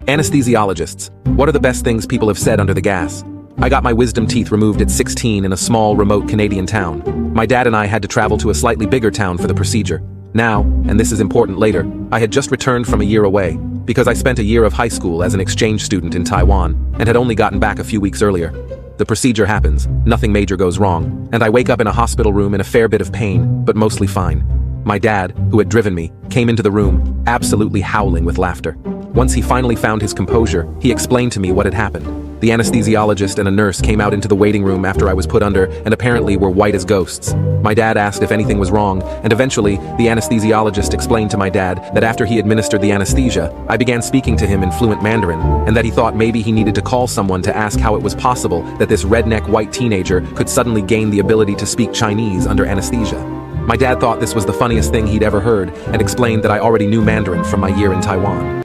Anesthesiologists. What are the best things people have said under the gas? I got my wisdom teeth removed at 16 in a small, remote Canadian town. My dad and I had to travel to a slightly bigger town for the procedure. Now, and this is important later, I had just returned from a year away, because I spent a year of high school as an exchange student in Taiwan, and had only gotten back a few weeks earlier. The procedure happens, nothing major goes wrong, and I wake up in a hospital room in a fair bit of pain, but mostly fine. My dad, who had driven me, came into the room, absolutely howling with laughter. Once he finally found his composure, he explained to me what had happened. The anesthesiologist and a nurse came out into the waiting room after I was put under and apparently were white as ghosts. My dad asked if anything was wrong, and eventually, the anesthesiologist explained to my dad that after he administered the anesthesia, I began speaking to him in fluent Mandarin, and that he thought maybe he needed to call someone to ask how it was possible that this redneck white teenager could suddenly gain the ability to speak Chinese under anesthesia. My dad thought this was the funniest thing he'd ever heard and explained that I already knew Mandarin from my year in Taiwan.